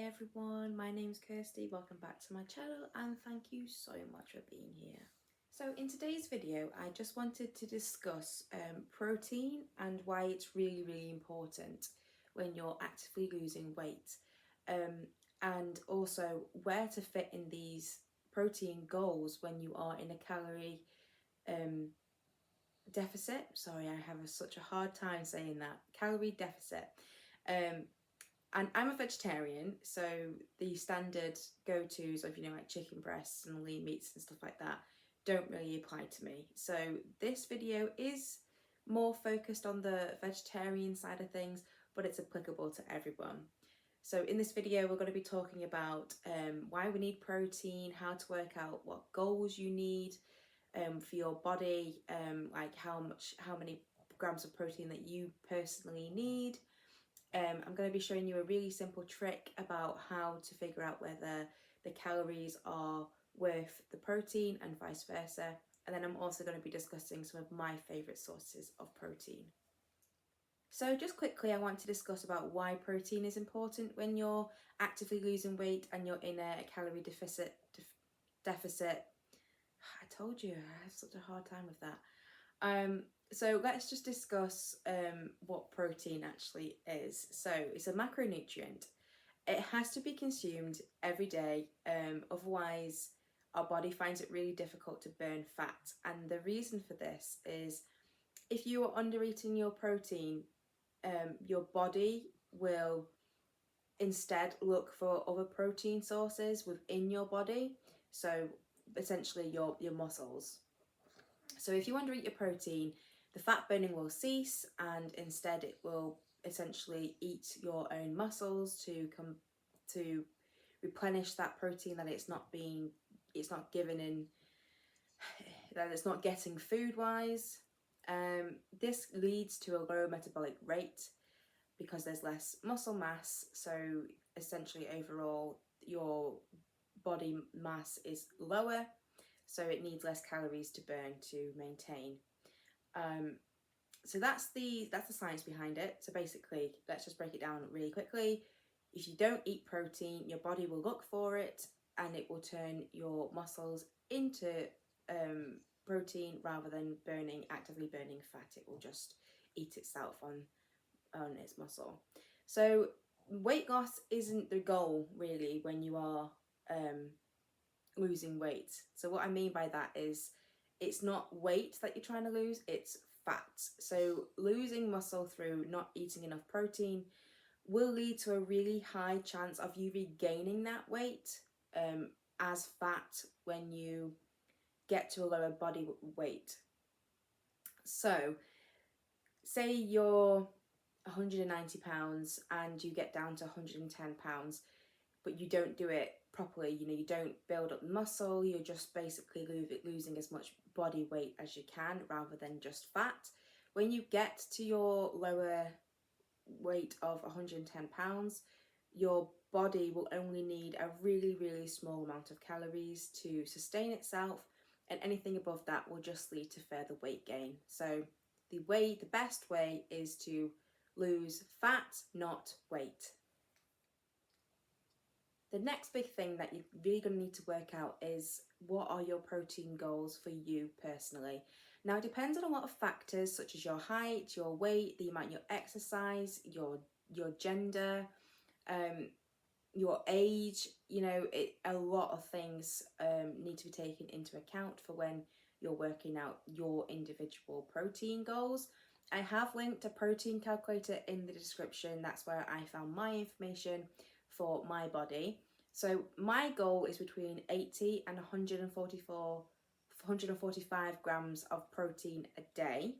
everyone, my name's Kirsty, welcome back to my channel and thank you so much for being here. So in today's video I just wanted to discuss protein and why it's really important when you're actively losing weight, and also where to fit in these protein goals when you are in a calorie deficit. Sorry, I have such a hard time saying that. Calorie deficit. And I'm a vegetarian, so the standard go-tos of, like chicken breasts and lean meats and stuff like that don't really apply to me. So this video is more focused on the vegetarian side of things, but it's applicable to everyone. So in this video, we're going to be talking about why we need protein, how to work out what goals you need for your body, like how many grams of protein that you personally need. I'm going to be showing you a really simple trick about how to figure out whether the calories are worth the protein and vice versa. And then I'm also going to be discussing some of my favourite sources of protein. So just quickly, I want to discuss about why protein is important when you're actively losing weight and you're in a calorie deficit. I told you, I have such a hard time with that. So let's just discuss what protein actually is. So it's a macronutrient. It has to be consumed every day, otherwise our body finds it really difficult to burn fat. And the reason for this is if you are under eating your protein, your body will instead look for other protein sources within your body. So essentially your muscles. So if you undereat your protein, the fat burning will cease and instead it will essentially eat your own muscles to replenish that protein that it's not getting food wise. This leads to a lower metabolic rate because there's less muscle mass, so essentially overall your body mass is lower, so it needs less calories to burn to maintain. So that's the science behind it. So basically, let's just break it down really quickly. If you don't eat protein, your body will look for it and it will turn your muscles into protein rather than actively burning fat. It will just eat itself on its muscle. So weight loss isn't the goal really when you are losing weight. So what I mean by that is it's not weight that you're trying to lose, it's fat. So losing muscle through not eating enough protein will lead to a really high chance of you regaining that weight as fat when you get to a lower body weight. So say you're 190 pounds and you get down to 110 pounds, but you don't do it properly, you don't build up muscle, you're just basically losing as much body weight as you can rather than just fat. When you get to your lower weight of 110 pounds, your body will only need a really small amount of calories to sustain itself, and anything above that will just lead to further weight gain. So the best way is to lose fat, not weight. The next big thing that you're really going to need to work out is what are your protein goals for you personally. Now it depends on a lot of factors such as your height, your weight, the amount you exercise, your gender, your age. A lot of things need to be taken into account for when you're working out your individual protein goals. I have linked a protein calculator in the description. That's where I found my information for my body. So my goal is between 80 and 145 grams of protein a day.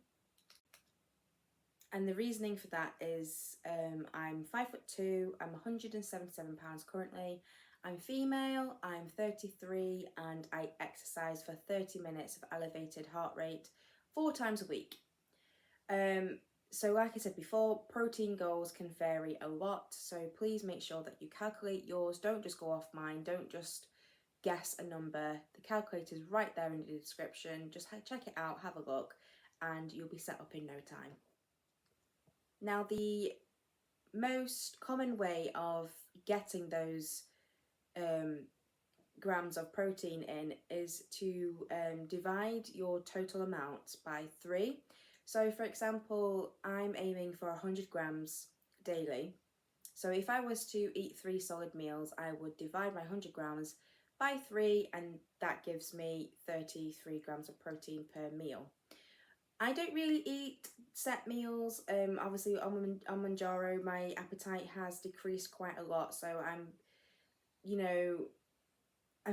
And the reasoning for that is I'm 5'2", I'm 177 pounds currently, I'm female, I'm 33, and I exercise for 30 minutes of elevated heart rate 4 times a week. So like I said before, protein goals can vary a lot, so please make sure that you calculate yours. Don't just go off mine, don't just guess a number. The calculator's right there in the description. Just check it out, have a look, and you'll be set up in no time. Now the most common way of getting those grams of protein in is to divide your total amount by 3. So for example, I'm aiming for 100 grams daily. So if I was to eat 3 solid meals, I would divide my 100 grams by 3, and that gives me 33 grams of protein per meal. I don't really eat set meals. Obviously on MOUNJARO, my appetite has decreased quite a lot, so I'm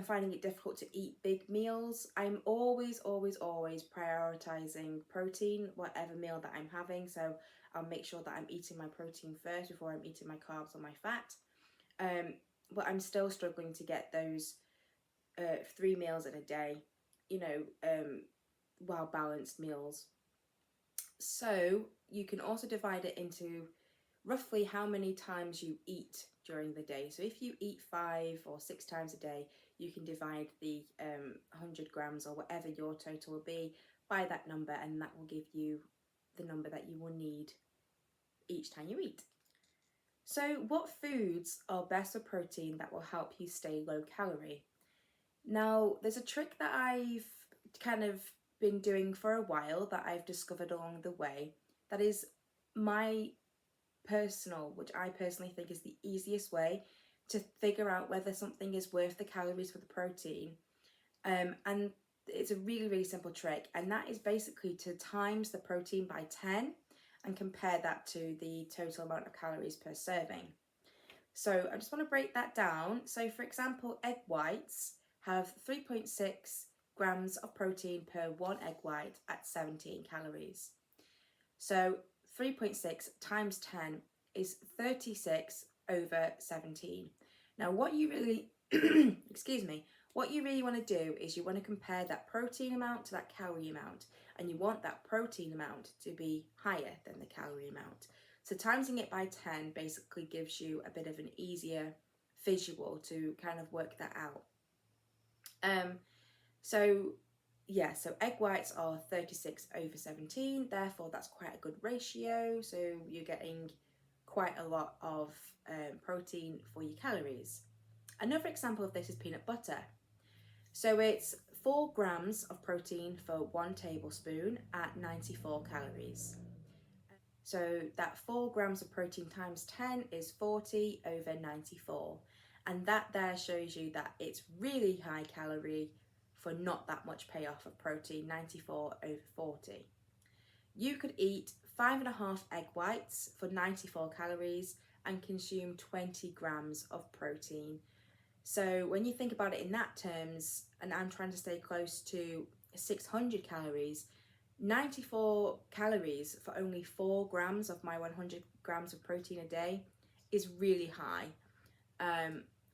finding it difficult to eat big meals. I'm always prioritizing protein, whatever meal that I'm having. So I'll make sure that I'm eating my protein first before I'm eating my carbs or my fat. But I'm still struggling to get those 3 meals in a day, well balanced meals. So you can also divide it into roughly how many times you eat during the day. So if you eat 5 or 6 times a day, you can divide the 100 grams or whatever your total will be by that number, and that will give you the number that you will need each time you eat. So what foods are best for protein that will help you stay low calorie? Now, there's a trick that I've kind of been doing for a while that I've discovered along the way that is which I personally think is the easiest way to figure out whether something is worth the calories for the protein. And it's a really simple trick, and that is basically to times the protein by 10 and compare that to the total amount of calories per serving. So I just want to break that down. So for example, egg whites have 3.6 grams of protein per 1 egg white at 17 calories. So 3.6 times 10 is 36 over 17. Now what you really, what you really want to do is you want to compare that protein amount to that calorie amount, and you want that protein amount to be higher than the calorie amount. So timesing it by 10 basically gives you a bit of an easier visual to kind of work that out. So egg whites are 36 over 17, therefore that's quite a good ratio, so you're getting quite a lot of protein for your calories. Another example of this is peanut butter. So it's 4 grams of protein for 1 tablespoon at 94 calories. So that 4 grams of protein times 10 is 40 over 94. And that there shows you that it's really high calorie for not that much payoff of protein, 94 over 40. You could eat 5.5 egg whites for 94 calories and consume 20 grams of protein. So when you think about it in that terms, and I'm trying to stay close to 600 calories, 94 calories for only 4 grams of my 100 grams of protein a day is really high.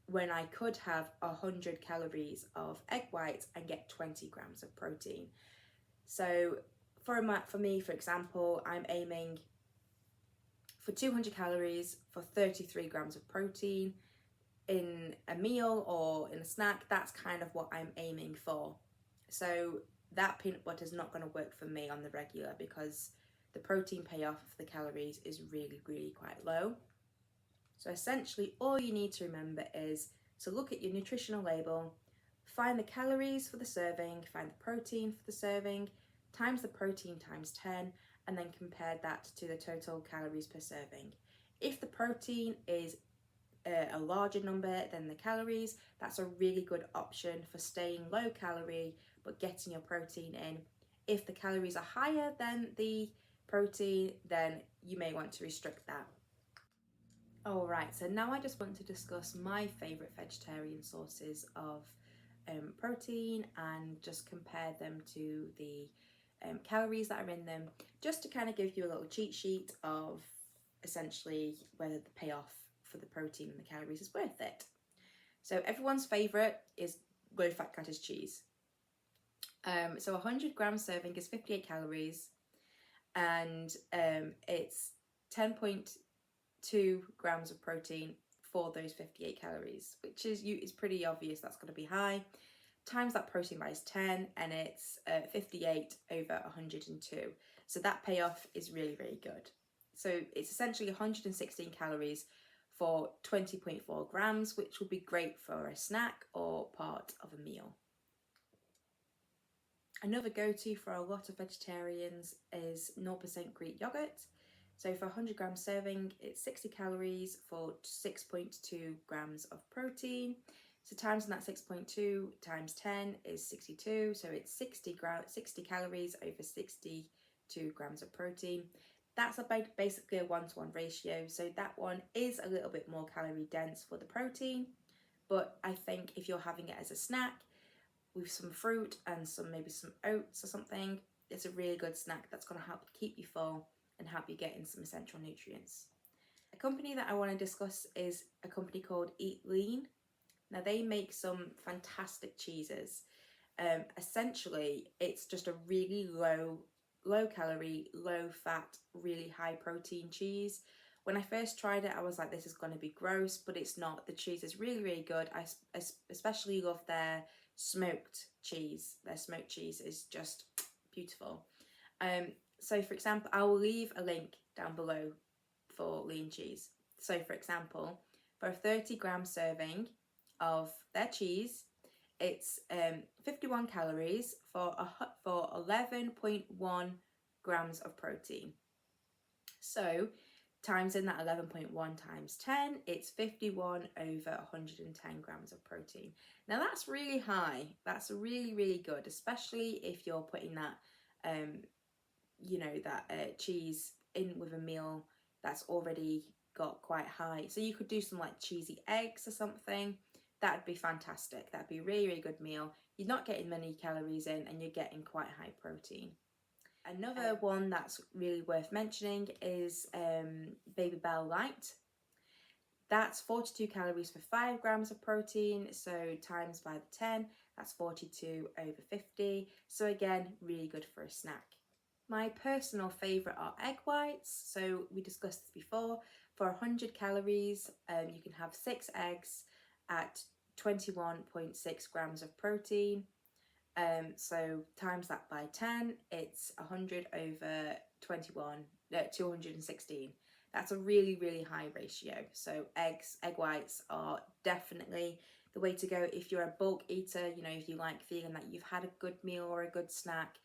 When I could have 100 calories of egg whites and get 20 grams of protein. So for me, for example, I'm aiming for 200 calories for 33 grams of protein in a meal or in a snack. That's kind of what I'm aiming for. So that peanut butter is not going to work for me on the regular because the protein payoff of the calories is really quite low. So essentially all you need to remember is to look at your nutritional label, find the calories for the serving, find the protein for the serving, times the protein times 10, and then compare that to the total calories per serving. If the protein is a larger number than the calories, that's a really good option for staying low calorie but getting your protein in. If the calories are higher than the protein, then you may want to restrict that. Alright, so now I just want to discuss my favourite vegetarian sources of protein and just compare them to the calories that are in them, just to kind of give you a little cheat sheet of essentially whether the payoff for the protein and the calories is worth it. So everyone's favourite is low-fat cottage cheese. So 100 gram serving is 58 calories, and it's 10.2 grams of protein for those 58 calories, which is pretty obvious that's going to be high. Times that protein by 10 and it's 58 over 102. So that payoff is really good. So it's essentially 116 calories for 20.4 grams, which will be great for a snack or part of a meal. Another go-to for a lot of vegetarians is 0% Greek yogurt. So for 100 gram serving, it's 60 calories for 6.2 grams of protein. So times that 6.2 times 10 is 62. So it's 60 calories over 62 grams of protein. That's about basically a 1-to-1 ratio. So that one is a little bit more calorie dense for the protein. But I think if you're having it as a snack with some fruit and maybe some oats or something, it's a really good snack that's going to help keep you full and help you get in some essential nutrients. A company that I want to discuss is a company called EatLean. Now they make some fantastic cheeses. Essentially, it's just a really low calorie, low fat, really high protein cheese. When I first tried it, I was like, this is going to be gross, but it's not. The cheese is really, really good. I especially love their smoked cheese. Their smoked cheese is just beautiful. So for example, I will leave a link down below for lean cheese. So for example, for a 30 gram serving of their cheese, it's 51 calories for 11.1 grams of protein. So times in that 11.1 times 10, it's 51 over 110 grams of protein. Now that's really high. That's really, really good, especially if you're putting that cheese in with a meal that's already got quite high. So you could do some like cheesy eggs or something. That'd be fantastic. That'd be a really, really good meal. You're not getting many calories in and you're getting quite high protein. Another one that's really worth mentioning is Baby Bell Light. That's 42 calories for 5 grams of protein, so times by the 10, that's 42 over 50. So again, really good for a snack. My personal favourite are egg whites. So we discussed this before. For 100 calories, you can have 6 eggs at 21.6 grams of protein. So times that by 10, it's 100 over 216. That's a really, really high ratio. So egg whites are definitely the way to go if you're a bulk eater. You know, if you like feeling that you've had a good meal or a good snack,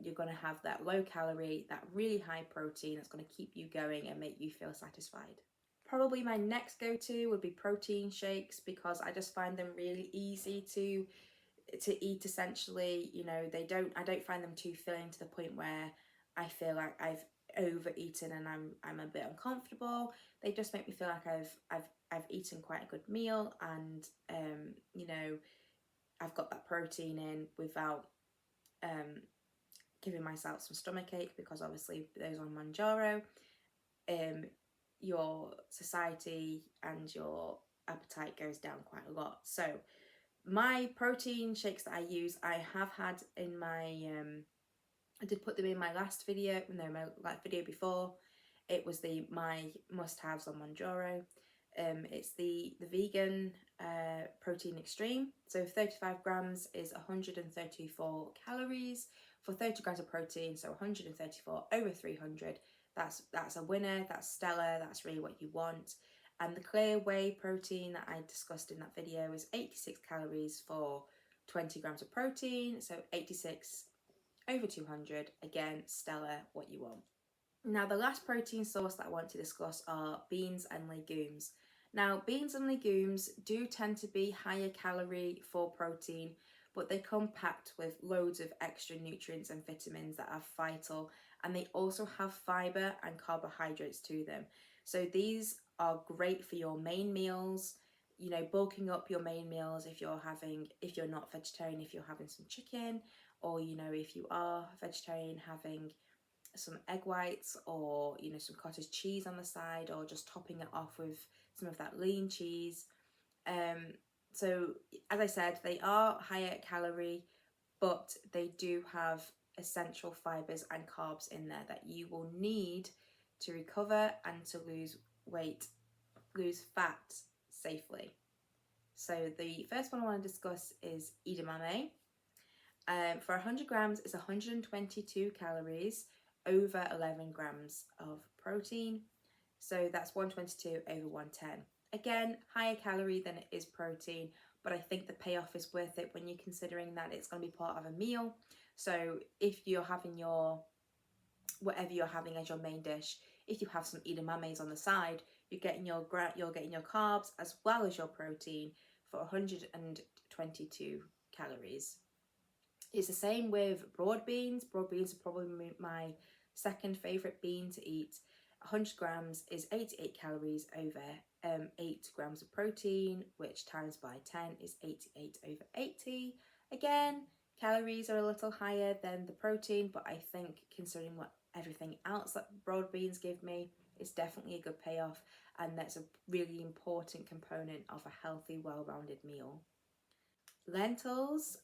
you're going to have that low calorie, that really high protein that's going to keep you going and make you feel satisfied. Probably my next go-to would be protein shakes, because I just find them really easy to eat. Essentially, you know, I don't find them too filling to the point where I feel like I've overeaten and I'm a bit uncomfortable. They just make me feel like I've eaten quite a good meal, and you know, I've got that protein in without giving myself some stomachache, because obviously those on MOUNJARO, your satiety and your appetite goes down quite a lot. So my protein shakes that I use, I have had in my I did put them in my last video, my video before. It was my must-haves on MOUNJARO. It's the vegan protein extreme. So 35 grams is 134 calories for 30 grams of protein. So 134 over 300. That's a winner. That's stellar. That's really what you want. And the clear whey protein that I discussed in that video is 86 calories for 20 grams of protein. So 86 over 200. Again, stellar, what you want. Now, the last protein source that I want to discuss are beans and legumes. Now, beans and legumes do tend to be higher calorie for protein, but they come packed with loads of extra nutrients and vitamins that are vital, and they also have fibre and carbohydrates to them. So these are great for your main meals, you know, bulking up your main meals if you're not vegetarian, if you're having some chicken, or, you know, if you are vegetarian, having some egg whites, or, you know, some cottage cheese on the side, or just topping it off with some of that lean cheese. So as I said, they are higher calorie, but they do have essential fibres and carbs in there that you will need to recover and to lose fat safely. So the first one I want to discuss is edamame. For 100 grams, it's 122 calories over 11 grams of protein. So that's 122 over 110. Again, higher calorie than it is protein, but I think the payoff is worth it when you're considering that it's going to be part of a meal. So if you're having whatever you're having as your main dish, if you have some edamames on the side, you're getting your carbs as well as your protein for 122 calories. It's the same with broad beans. Broad beans are probably my second favourite bean to eat. 100 grams is 88 calories over 8 grams of protein, which times by 10 is 88 over 80. Again, calories are a little higher than the protein, but I think considering what everything else that broad beans give me, it's definitely a good payoff, and that's a really important component of a healthy, well-rounded meal. Lentils,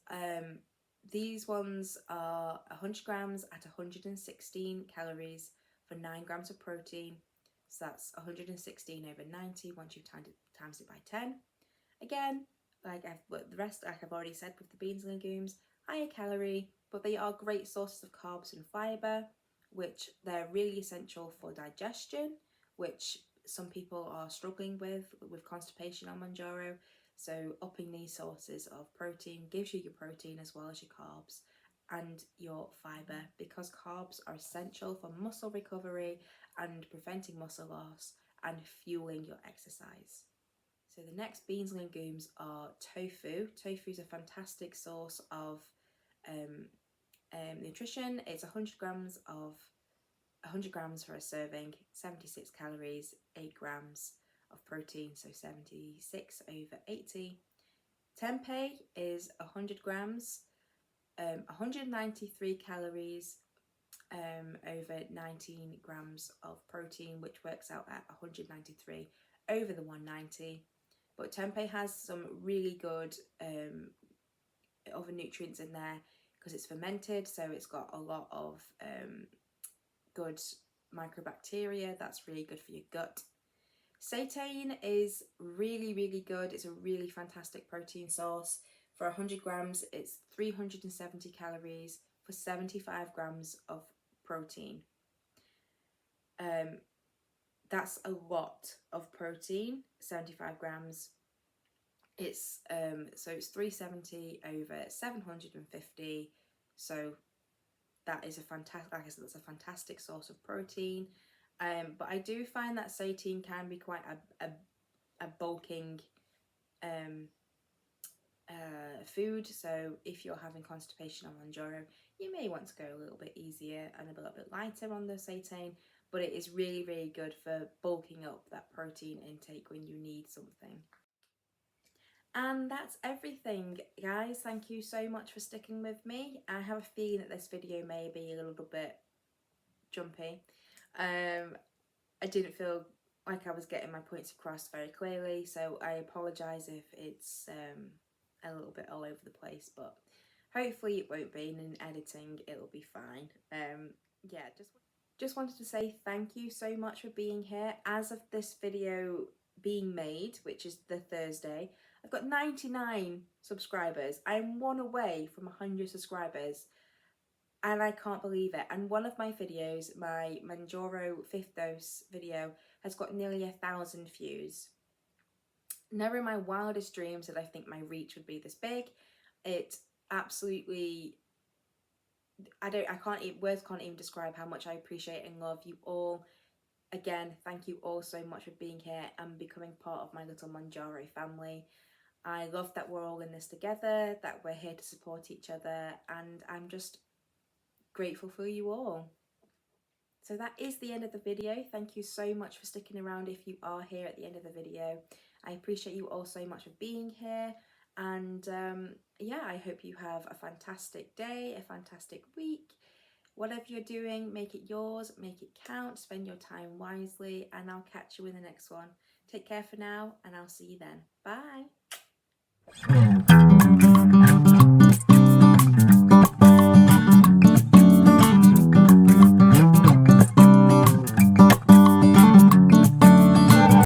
these ones are 100 grams at 116 calories for 9 grams of protein. So that's 116 over 90 once you've times it by 10. Again, like I've already said with the beans and legumes, higher calorie, but they are great sources of carbs and fibre, which they're really essential for digestion, which some people are struggling with constipation on MOUNJARO. So upping these sources of protein gives you your protein as well as your carbs and your fibre, because carbs are essential for muscle recovery and preventing muscle loss and fueling your exercise. So the next beans and legumes are tofu. Tofu is a fantastic source of nutrition. It's 100 grams for a serving, 76 calories, 8 grams of protein, so 76 over 80. Tempeh is 100 grams, 193 calories, over 19 grams of protein, which works out at 193 over the 190. But tempeh has some really good other nutrients in there because it's fermented, so it's got a lot of good microbacteria. That's really good for your gut. Seitan is really, really good. It's a really fantastic protein source. For 100 grams, it's 370 calories for 75 grams of protein. That's a lot of protein, 75 grams. It's so it's 370 over 750. So that is a fantastic, like I said, that's a fantastic source of protein. But I do find that Seitan can be quite a bulking food. So if you're having constipation on MOUNJARO, you may want to go a little bit easier and a little bit lighter on the Seitan. But it is really, really good for bulking up that protein intake when you need something. And that's everything, guys. Thank you so much for sticking with me. I have a feeling that this video may be a little bit jumpy. I didn't feel like I was getting my points across very clearly, so I apologise if it's a little bit all over the place, but hopefully it won't be, and in editing it'll be fine. Yeah, just wanted to say thank you so much for being here. As of this video being made, which is the Thursday, I've got 99 subscribers. I'm one away from 100 subscribers, and I can't believe it. And one of my videos, my MOUNJARO 5th dose video, has got nearly 1,000 views. Never in my wildest dreams did I think my reach would be this big. It absolutely, words can't even describe how much I appreciate and love you all. Again, thank you all so much for being here and becoming part of my little MOUNJARO family. I love that we're all in this together, that we're here to support each other, and I'm just grateful for you all. So that is the end of the video. Thank you so much for sticking around if you are here at the end of the video. I appreciate you all so much for being here, and yeah, I hope you have a fantastic day, a fantastic week. Whatever you're doing, make it yours, make it count, spend your time wisely, and I'll catch you in the next one. Take care for now, and I'll see you then. Bye.